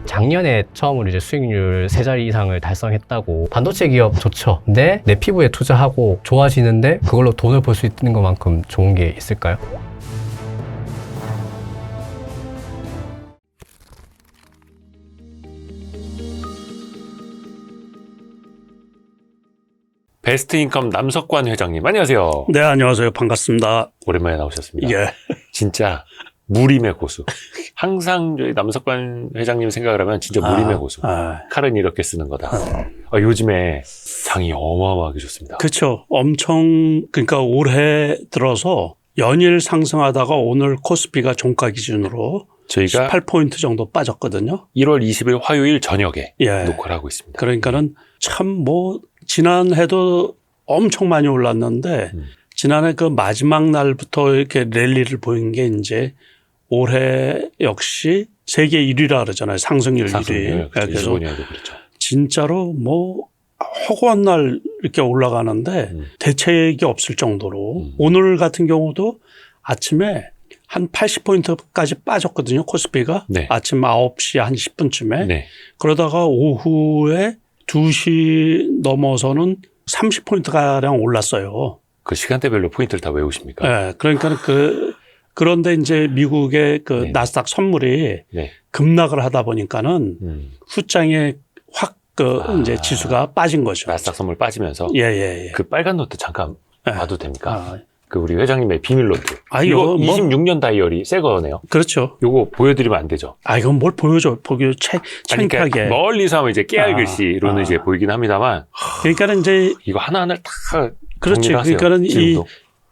작년에 처음으로 이제 수익률 3자리 이상을 달성했다고. 반도체 기업 좋죠. 근데 내 피부에 투자하고 좋아지는데 그걸로 돈을 벌 수 있는 것만큼 좋은 게 있을까요? 베스트 인컴 남석관 회장님, 안녕하세요. 네, 안녕하세요. 반갑습니다. 오랜만에 나오셨습니다. 예. 진짜 무림의 고수. 항상 저희 남석관 회장님 생각을 하면 진짜 무림의 고수. 칼은 이렇게 쓰는 거다. 요즘에 장이 어마어마하게 좋습니다. 그렇죠. 엄청, 그러니까 올해 들어서 연일 상승하다가 오늘 코스피가 종가 기준으로 저희가 18포인트 정도 빠졌거든요. 1월 20일 화요일 저녁에 예. 녹화를 하고 있습니다. 그러니까는 참 지난해도 엄청 많이 올랐는데 지난해 그 마지막 날부터 이렇게 랠리를 보인 게 이제 올해 역시 세계 1위라 그러잖아요. 상승률 1위. 그래서 25년도 그렇죠. 진짜로 허구한 날 이렇게 올라가는데 대책이 없을 정도로 오늘 같은 경우도 아침에 한 80포인트까지 빠졌거든요. 코스피가. 네. 아침 9시 한 10분쯤에. 네. 그러다가 오후에 2시 넘어서는 30포인트가량 올랐어요. 그 시간대별로 포인트를 다 외우십니까? 네. 그러니까 그런데 이제 미국의 네. 나스닥 선물이 네. 급락을 하다 보니까는 후장에 확 이제 지수가 빠진 거죠. 나스닥 선물 빠지면서. 예. 그 빨간 노트 잠깐 봐도 됩니까? 아, 그 우리 회장님의 비밀 노트. 이거 26년 다이어리 새 거네요. 그렇죠. 요거 보여드리면 안 되죠. 이건 뭘 보여줘. 창피하게. 그러니까 멀리서 하면 이제 깨알 글씨로는 이제 보이긴 합니다만. 그러니까는 이제 이거 하나하나를 다 그렇지. 정리를 하세요. 그러니까는 이 지금도.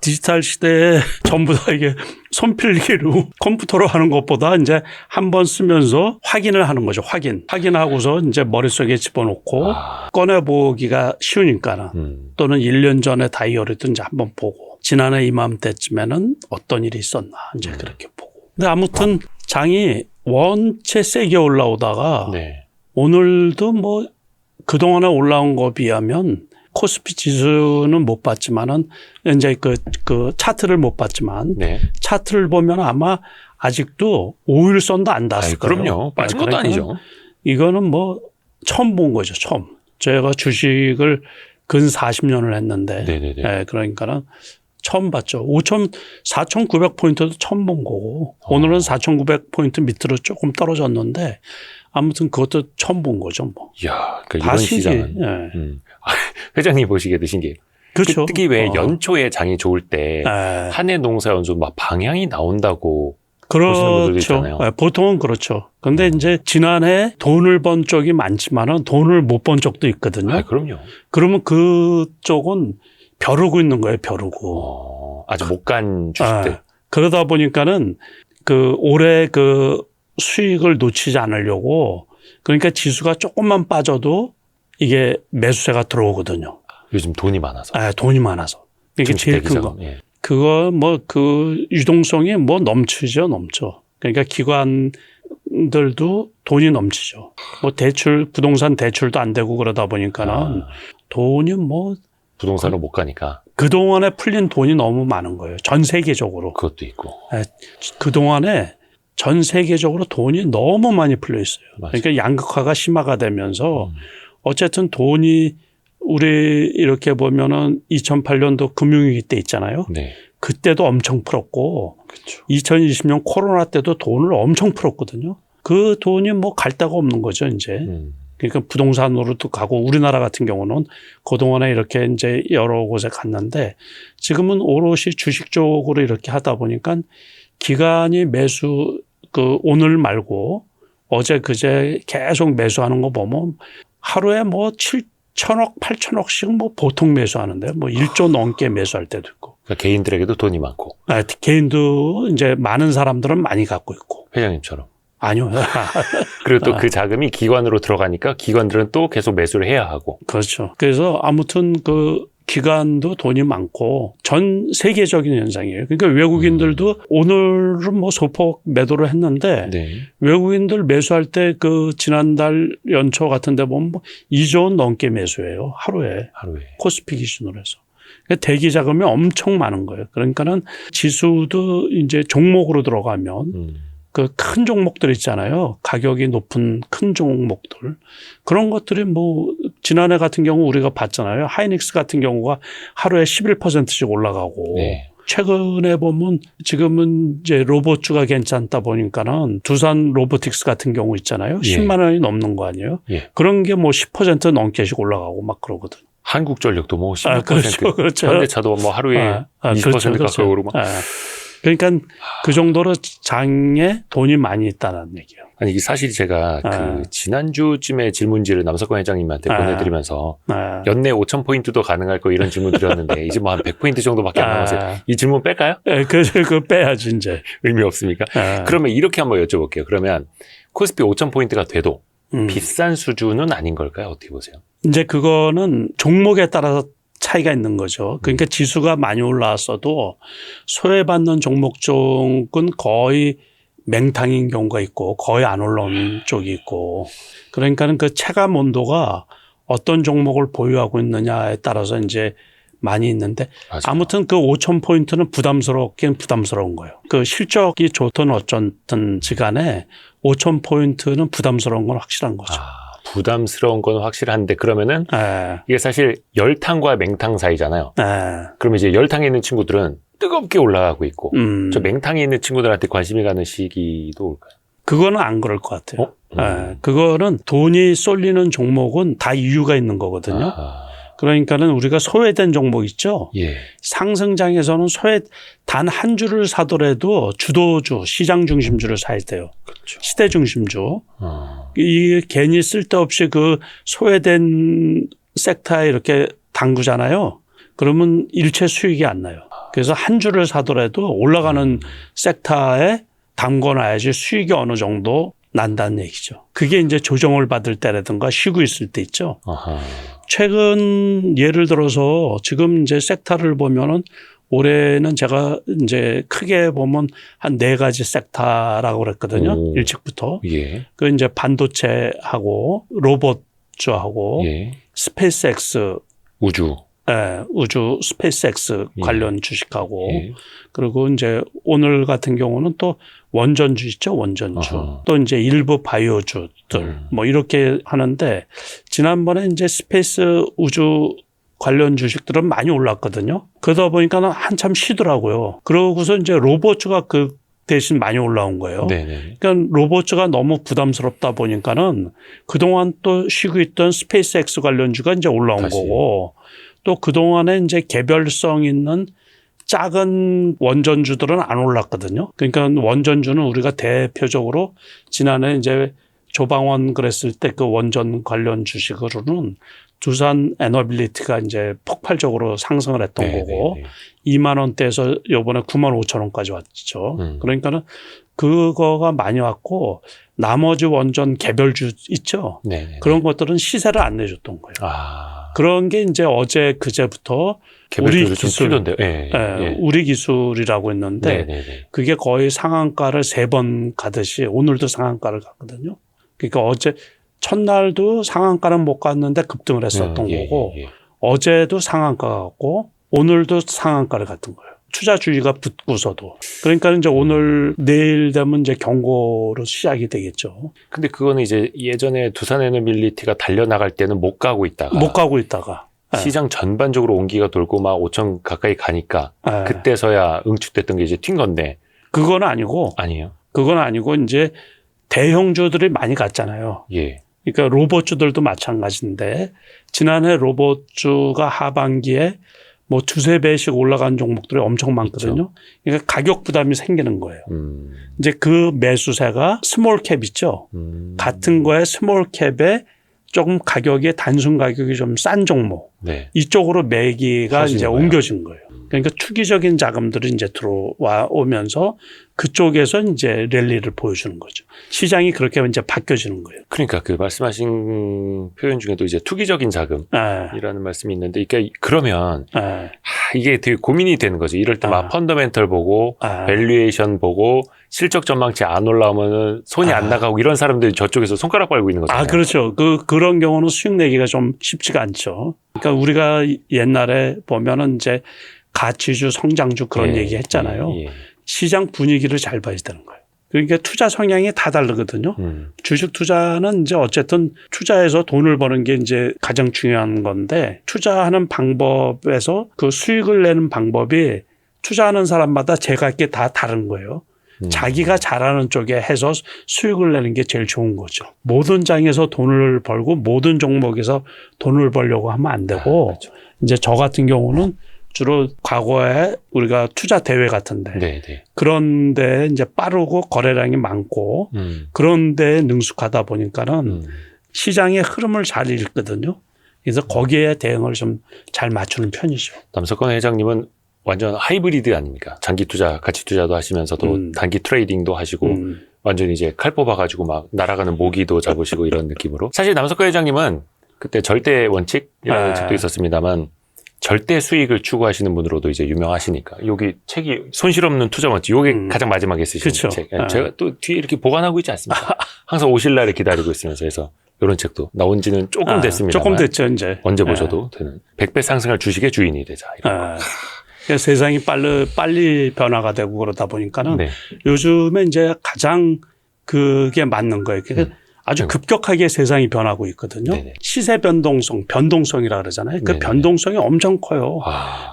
디지털 시대에 전부 다 이게 손필기로 컴퓨터로 하는 것보다 이제 한번 쓰면서 확인을 하는 거죠. 확인하고서 이제 머릿속에 집어넣고 꺼내보기가 쉬우니까는 또는 1년 전에 다이어리도 이제 한번 보고 지난해 이맘때쯤에는 어떤 일이 있었나 이제 그렇게 보고. 근데 아무튼 장이 원체 세게 올라오다가 네. 오늘도 그동안에 올라온 거 비하면 코스피 지수는 못 봤지만은 이제 그 차트를 못 봤지만 네. 차트를 보면 아마 아직도 5일선도 안 닿았을 거예요. 그럼요. 빠진 것도 아니죠. 이거는 처음 본 거죠. 처음. 제가 주식을 근 40년을 했는데 네네네. 예, 그러니까는 처음 봤죠. 4,900포인트도 처음 본 거고 오늘은 4,900포인트 밑으로 조금 떨어졌는데 아무튼 그것도 처음 본 거죠. 이야, 그러니까 다 이번 신기해. 시장은. 예. 회장님 보시기에도 신기해요. 그렇죠. 특히 왜 연초에 장이 좋을 때 예. 한 해 농사 연수 막 방향이 나온다고 보시는 분들도 그렇죠. 있잖아요. 예, 보통은 그렇죠. 근데 이제 지난해 돈을 번 쪽이 많지만은 돈을 못 번 쪽도 있거든요. 그럼요. 그러면 그쪽은 벼르고 있는 거예요. 벼르고. 아직 못 간 주식들. 그러다 보니까는 올해 수익을 놓치지 않으려고 그러니까 지수가 조금만 빠져도 이게 매수세가 들어오거든요. 요즘 돈이 많아서. 돈이 많아서. 이게 제일 큰 거. 예. 그거 유동성이 넘쳐. 그러니까 기관들도 돈이 넘치죠. 부동산 대출도 안 되고 그러다 보니까는 돈이 부동산으로 못 가니까. 그동안에 풀린 돈이 너무 많은 거예요. 전 세계적으로. 그것도 있고. 그동안에 전 세계적으로 돈이 너무 많이 풀려 있어요. 맞아요. 그러니까 양극화가 심화가 되면서 어쨌든 돈이 우리 이렇게 보면은 2008년도 금융위기 때 있잖아요. 네. 그때도 엄청 풀었고 그렇죠. 2020년 코로나 때도 돈을 엄청 풀었거든요. 그 돈이 갈 데가 없는 거죠, 이제. 그러니까 부동산으로도 가고 우리나라 같은 경우는 그동안에 이렇게 이제 여러 곳에 갔는데 지금은 오롯이 주식 쪽으로 이렇게 하다 보니까 기관이 매수 오늘 말고 어제 그제 계속 매수하는 거 보면 하루에 7천억, 8천억씩 보통 매수하는데 1조 넘게 매수할 때도 있고. 그러니까 개인들에게도 돈이 많고. 개인도 이제 많은 사람들은 많이 갖고 있고. 회장님처럼. 아니요. 그리고 또 그 자금이 기관으로 들어가니까 기관들은 또 계속 매수를 해야 하고. 그렇죠. 그래서 아무튼 기관도 돈이 많고 전 세계적인 현상이에요. 그러니까 외국인들도 오늘은 소폭 매도를 했는데 네. 외국인들 매수할 때 지난달 연초 같은 데 보면 2조 원 넘게 매수해요. 하루에. 코스피 기준으로 해서. 그러니까 대기 자금이 엄청 많은 거예요. 그러니까는 지수도 이제 종목으로 들어가면 그 큰 종목들 있잖아요. 가격이 높은 큰 종목들. 그런 것들이 뭐 지난해 같은 경우 우리가 봤잖아요. 하이닉스 같은 경우가 하루에 11%씩 올라가고 네. 최근에 보면 지금은 이제 로봇주가 괜찮다 보니까는 두산 로보틱스 같은 경우 있잖아요. 예. 10만 원이 넘는 거 아니에요. 예. 그런 게 뭐 10% 넘게씩 올라가고 막 그러거든. 한국전력도 뭐 16%, 그렇죠, 그렇죠. 현대차도 뭐 하루에 20% 가까이 오르고 막. 그러니까 그 정도로 장에 돈이 많이 있다는 얘기예요. 아니 이게 사실 제가 그 지난주쯤에 질문지를 남석관 회장님한테 보내드리면서 연내 5,000포인트도 가능할 거 이런 질문 드렸는데 이제 뭐 한 100포인트 정도밖에 안 남았어요. 이 질문 뺄까요? 그거 빼야지 이제. 의미 없습니까? 그러면 이렇게 한번 여쭤볼게요. 그러면 코스피 5,000포인트가 돼도 비싼 수준은 아닌 걸까요? 어떻게 보세요? 이제 그거는 종목에 따라서 차이가 있는 거죠. 그러니까 지수가 많이 올라왔어도 소외받는 종목 쪽은 거의 맹탕인 경우가 있고 거의 안 올라오는 쪽이 있고 그러니까는 그 체감 온도가 어떤 종목을 보유하고 있느냐에 따라서 이제 많이 있는데 맞아요. 아무튼 그 5,000포인트는 부담스럽긴 부담스러운 거예요. 그 실적이 좋든 어쩐든 지간에 5,000포인트는 부담스러운 건 확실한 거죠. 부담스러운 건 확실한데 그러면은 이게 사실 열탕과 맹탕 사이잖아요. 그러면 이제 열탕에 있는 친구들은 뜨겁게 올라가고 있고 저 맹탕에 있는 친구들한테 관심이 가는 시기도 올까요? 그거는 안 그럴 것 같아요. 그거는 돈이 쏠리는 종목은 다 이유가 있는 거거든요. 그러니까는 우리가 소외된 종목 있죠. 예. 상승장에서는 단 한 주를 사더라도 주도주, 시장 중심주를 사야 돼요. 그렇죠. 시대 중심주. 이 괜히 쓸데없이 그 소외된 섹터에 이렇게 담그잖아요. 그러면 일체 수익이 안 나요. 그래서 한 주를 사더라도 올라가는 섹터에 담궈놔야지 수익이 어느 정도 난다는 얘기죠. 그게 이제 조정을 받을 때라든가 쉬고 있을 때 있죠. 최근 예를 들어서 지금 이제 섹터를 보면은 올해는 제가 이제 크게 보면 한 4가지 섹터라고 그랬거든요. 일찍부터. 예. 그 이제 반도체하고 로봇주하고 스페이스X 우주. 우주 스페이스X 관련 주식하고 그리고 이제 오늘 같은 경우는 또 원전주 있죠. 원전주. 또 이제 일부 바이오주들 뭐 이렇게 하는데 지난번에 이제 스페이스 우주 관련 주식들은 많이 올랐거든요. 그러다 보니까는 한참 쉬더라고요. 그러고서 이제 로봇주가 그 대신 많이 올라온 거예요. 네네. 그러니까 로봇주가 너무 부담스럽다 보니까는 그동안 또 쉬고 있던 스페이스X 관련주가 이제 올라온 거고 또 그동안에 이제 개별성 있는 작은 원전주들은 안 올랐거든요. 그러니까 원전주는 우리가 대표적으로 지난해 이제 조방원 그랬을 때 그 원전 관련 주식으로는 두산 에너빌리티가 이제 폭발적으로 상승을 했던 거고 2만 원대에서 요번에 9만 5천 원까지 왔죠. 그러니까는 그거가 많이 왔고 나머지 원전 개별주 있죠. 그런 것들은 시세를 안 내줬던 거예요. 그런 게 이제 어제 그제부터 우리 기술, 우리 기술이라고 했는데 그게 거의 상한가를 3번 가듯이 오늘도 상한가를 갔거든요. 그러니까 어제 첫날도 상한가는 못 갔는데 급등을 했었던 거고 어제도 상한가가 갔고 오늘도 상한가를 갔던 거예요. 투자주의가 붙고서도. 그러니까 이제 오늘 내일 되면 이제 경고로 시작이 되겠죠. 근데 그거는 이제 예전에 두산에너빌리티가 달려나갈 때는 못 가고 있다가 시장 전반적으로 온기가 돌고 막 5천 가까이 가니까 그때서야 응축됐던 게 이제 튄 건데 그건 아니고 아니에요. 그건 아니고 이제 대형주들이 많이 갔잖아요. 그러니까 로봇주들도 마찬가지인데 지난해 로봇주가 하반기에 뭐 2-3배씩 올라간 종목들이 엄청 많거든요. 그렇죠. 그러니까 가격 부담이 생기는 거예요. 이제 그 매수세가 스몰캡 있죠. 같은 거에 스몰캡에 조금 가격이 단순 가격이 좀 싼 종목 이쪽으로 매기가 이제 옮겨진 거예요. 그러니까 투기적인 자금들이 이제 들어와 오면서 그쪽에서 이제 랠리를 보여주는 거죠. 시장이 그렇게 이제 바뀌어지는 거예요. 그러니까 그 말씀하신 표현 중에도 이제 투기적인 자금이라는 말씀이 있는데, 그러면 이게 되게 고민이 되는 거죠. 이럴 때 막 펀더멘털 보고 밸류에이션 보고 실적 전망치 안 올라오면은 손이 안 나가고 이런 사람들이 저쪽에서 손가락 빨고 있는 거잖아요. 그렇죠. 그런 경우는 수익 내기가 좀 쉽지가 않죠. 그러니까 우리가 옛날에 보면은 이제 가치주, 성장주 그런 얘기 했잖아요. 시장 분위기를 잘 봐야 되는 거예요. 그러니까 투자 성향이 다 다르거든요. 주식 투자는 이제 어쨌든 투자해서 돈을 버는 게 이제 가장 중요한 건데 투자하는 방법에서 그 수익을 내는 방법이 투자하는 사람마다 제각기 다 다른 거예요. 자기가 잘하는 쪽에 해서 수익을 내는 게 제일 좋은 거죠. 모든 장에서 돈을 벌고 모든 종목에서 돈을 벌려고 하면 안 되고 그렇죠. 이제 저 같은 경우는 주로 과거에 우리가 투자 대회 같은데 네네. 그런데 이제 빠르고 거래량이 많고 그런데 능숙하다 보니까는 시장의 흐름을 잘 읽거든요. 그래서 거기에 대응을 좀 잘 맞추는 편이죠. 남석권 회장님은 완전 하이브리드 아닙니까? 장기 투자, 가치 투자도 하시면서도 단기 트레이딩도 하시고 완전히 이제 칼 뽑아가지고 막 날아가는 모기도 잡으시고 이런 느낌으로. 사실 남석권 회장님은 그때 절대 원칙이라는 책도 있었습니다만 절대 수익을 추구하시는 분으로도 이제 유명하시니까 여기 책이 손실 없는 투자 원칙 요게 가장 마지막에 쓰신 그쵸. 책. 제가 또 뒤에 이렇게 보관하고 있지 않습니까? 항상 오실 날을 기다리고 있으면서 해서 이런 책도 나온 지는 조금 됐습니다. 조금 됐죠 이제. 언제 보셔도 되는 100배 상승할 주식의 주인이 되자. 이런 거. 그러니까 세상이 빨리 변화가 되고 그러다 보니까는 네. 요즘에 이제 가장 그게 맞는 거예요. 그러니까 아주 급격하게 세상이 변하고 있거든요. 네네. 시세 변동성이라 그러잖아요. 그 네네. 변동성이 엄청 커요.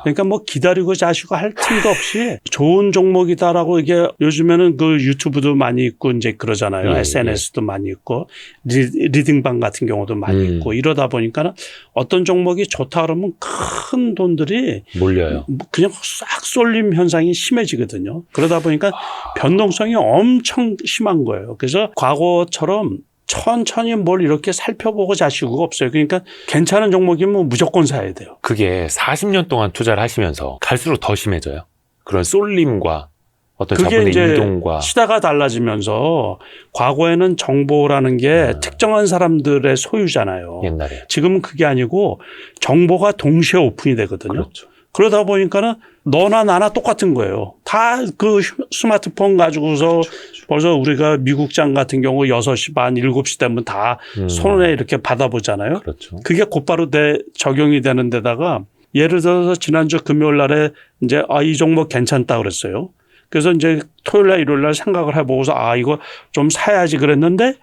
그러니까 뭐 기다리고 자시고 할 틈도 없이 좋은 종목이다라고 이게 요즘에는 그 유튜브도 많이 있고 이제 그러잖아요. 예, SNS도 많이 있고 리딩방 같은 경우도 많이 있고 이러다 보니까는 어떤 종목이 좋다 그러면 큰 돈들이 몰려요. 그냥 싹 쏠림 현상이 심해지거든요. 그러다 보니까 변동성이 엄청 심한 거예요. 그래서 과거처럼 천천히 뭘 이렇게 살펴보고 자시고가 없어요. 그러니까 괜찮은 종목이면 무조건 사야 돼요. 그게 40년 동안 투자를 하시면서 갈수록 더 심해져요. 그런 쏠림과 어떤 그게 자본의 이제 이동과 시대가 달라지면서 과거에는 정보라는 게 특정한 사람들의 소유잖아요. 옛날에. 지금은 그게 아니고 정보가 동시에 오픈이 되거든요. 그렇죠. 그러다 보니까는 너나 나나 똑같은 거예요. 다 그 스마트폰 가지고서 벌써 우리가 미국장 같은 경우 6시 반, 7시 되면 다 손에 이렇게 받아보잖아요. 그렇죠. 그게 곧바로 적용이 되는 데다가 예를 들어서 지난주 금요일 날에 이제 이 종목 괜찮다 그랬어요. 그래서 이제 토요일 날, 일요일 날 생각을 해보고서 이거 좀 사야지 그랬는데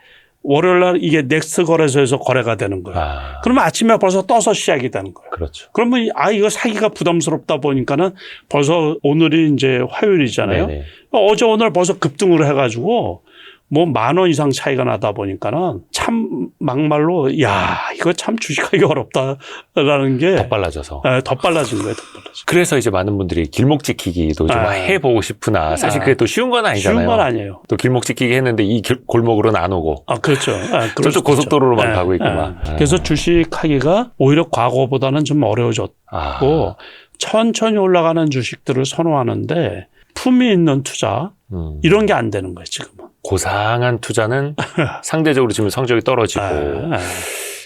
월요일 날 이게 넥스트 거래소에서 거래가 되는 거예요. 그러면 아침에 벌써 떠서 시작이 되는 거예요. 그렇죠. 그러면 이거 사기가 부담스럽다 보니까는 벌써 오늘이 이제 화요일이잖아요. 네네. 어제 오늘 벌써 급등을 해가지고 뭐 10,000원 이상 차이가 나다 보니까는 참 막말로 이거 참 주식하기 어렵다라는 게 더 빨라져서. 더 빨라진 거예요. 더 빨라진. 그래서 이제 많은 분들이 길목 지키기도 좀 해보고 싶으나 사실 그게 또 쉬운 건 아니잖아요. 쉬운 건 아니에요. 또 길목 지키기 했는데 이 골목으로는 안 오고. 그렇죠. 저쪽 고속도로로만 가고 있고 막. 그래서 주식하기가 오히려 과거보다는 좀 어려워졌고 천천히 올라가는 주식들을 선호하는데 품이 있는 투자 이런 게 안 되는 거예요. 지금은. 고상한 투자는 상대적으로 지금 성적이 떨어지고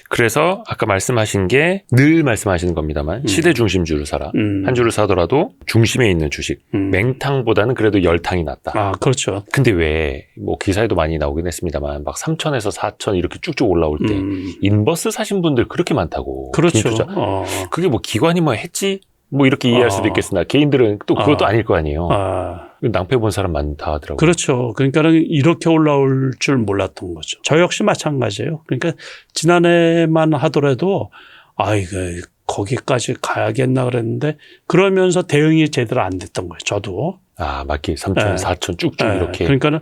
그래서 아까 말씀하신 게 늘 말씀하시는 겁니다만 시대 중심주를 사라. 한 주를 사더라도 중심에 있는 주식. 맹탕보다는 그래도 열탕이 낫다. 그렇죠. 근데 왜 뭐 기사에도 많이 나오긴 했습니다만 막 3,000에서 4,000 이렇게 쭉쭉 올라올 때 인버스 사신 분들 그렇게 많다고. 그렇죠. 긴 투자. 그게 뭐 기관이 뭐 했지? 뭐 이렇게 이해할 수도 있겠으나 개인들은 또 그것도 아닐 거 아니에요. 낭패 본 사람 많다 하더라고요. 그렇죠. 그러니까는 이렇게 올라올 줄 몰랐던 거죠. 저 역시 마찬가지예요. 그러니까 지난해만 하더라도 이거 거기까지 가야겠나 그랬는데 그러면서 대응이 제대로 안 됐던 거예요. 저도. 맞기 3,000, 4,000 쭉쭉 이렇게. 그러니까는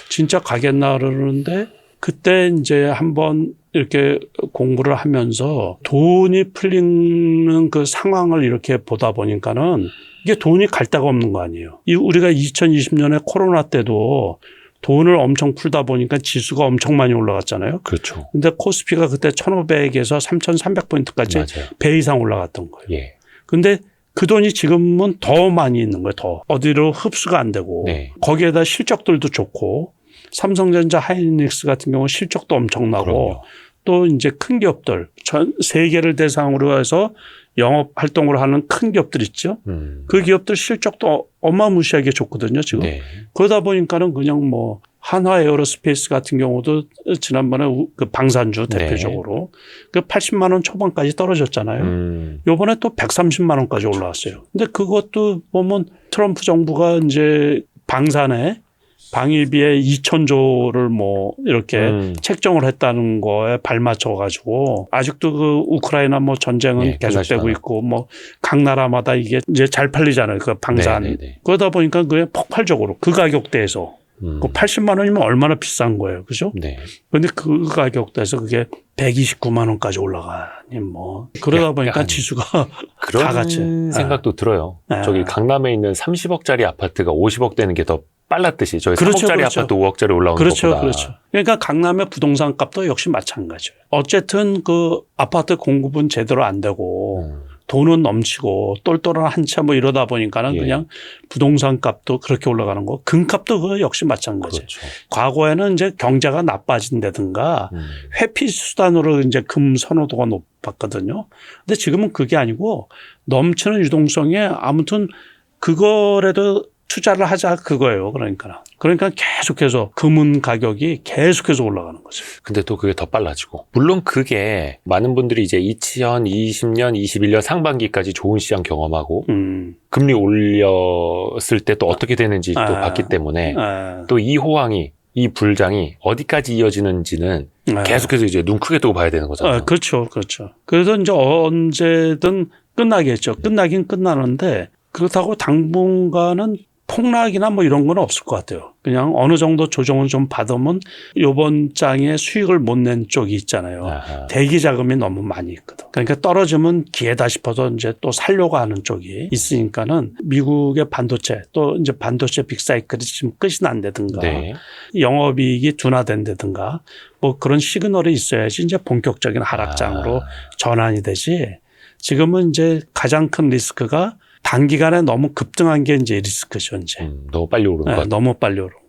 진짜 가겠나 그러는데 그때 이제 한번 이렇게 공부를 하면서 돈이 풀리는 그 상황을 이렇게 보다 보니까는 이게 돈이 갈 데가 없는 거 아니에요. 우리가 2020년에 코로나 때도 돈을 엄청 풀다 보니까 지수가 엄청 많이 올라갔잖아요. 그렇죠. 근데 코스피가 그때 1,500에서 3,300포인트까지 맞아요. 배 이상 올라갔던 거예요. 예. 근데 그 돈이 지금은 더 많이 있는 거예요. 더. 어디로 흡수가 안 되고. 네. 거기에다 실적들도 좋고 삼성전자, 하이닉스 같은 경우는 실적도 엄청나고 그럼요. 또 이제 큰 기업들 전 세계를 대상으로 해서 영업 활동을 하는 큰 기업들 있죠. 그 기업들 실적도 어마무시하게 좋거든요, 지금. 네. 그러다 보니까는 그냥 뭐 한화 에어로스페이스 같은 경우도 지난번에 그 방산주 대표적으로 그 80만 원 초반까지 떨어졌잖아요. 요번에 또 130만 원까지 올라왔어요. 근데 그것도 보면 트럼프 정부가 이제 방산에 방위비에 2,000조를 뭐 이렇게 책정을 했다는 거에 발맞춰 가지고 아직도 그 우크라이나 뭐 전쟁은 네, 계속되고 있고 뭐 각 나라마다 이게 이제 잘 팔리잖아요. 그 방산. 네네네. 그러다 보니까 그게 폭발적으로 그 가격대에서 그 80만 원이면 얼마나 비싼 거예요. 그죠? 네. 그런데 그 가격대에서 그게 129만 원까지 올라가니 뭐 그러다 보니까 지수가 그런 다 같이 생각도 들어요. 네. 저기 강남에 있는 30억짜리 아파트가 50억 되는 게 더 빨랐듯이 저희 그렇죠, 3억짜리 그렇죠. 아파트 5억짜리 올라오는 그렇죠, 것보다. 그렇죠. 그러니까 강남의 부동산 값도 역시 마찬가지예요. 어쨌든 그 아파트 공급은 제대로 안 되고 돈은 넘치고 똘똘한 한 채 뭐 이러다 보니까는 예. 그냥 부동산 값도 그렇게 올라가는 거. 금값도 그거 역시 마찬가지예요. 그렇죠. 과거에는 이제 경제가 나빠진다든가 회피 수단으로 이제 금 선호도가 높았거든요. 근데 지금은 그게 아니고 넘치는 유동성에 아무튼 그거라도 투자를 하자 그거예요. 그러니까 계속해서 금은 가격이 계속해서 올라가는 거죠. 근데 또 그게 더 빨라지고. 물론 그게 많은 분들이 이제 2020년, 21년 상반기까지 좋은 시장 경험하고 금리 올렸을 때 또 어떻게 되는지 또 봤기 때문에 또 이 호황이 이 불장이 어디까지 이어지는지는 계속해서 이제 눈 크게 뜨고 봐야 되는 거잖아요. 그렇죠. 그래서 이제 언제든 끝나겠죠. 끝나긴 끝나는데 그렇다고 당분간은 폭락이나 뭐 이런 건 없을 것 같아요. 그냥 어느 정도 조정을 좀 받으면 이번 장에 수익을 못 낸 쪽이 있잖아요. 아하. 대기 자금이 너무 많이 있거든. 그러니까 떨어지면 기회다 싶어서 이제 또 살려고 하는 쪽이 있으니까는 미국의 반도체 또 이제 반도체 빅사이클이 지금 끝이 난다든가 네. 영업이익이 둔화된다든가 뭐 그런 시그널이 있어야지 이제 본격적인 하락장으로 전환이 되지. 지금은 이제 가장 큰 리스크가 단기간에 너무 급등한 게 이제 리스크죠, 이제. 너무 빨리 오르는 것 같아요. 너무 빨리 오르고.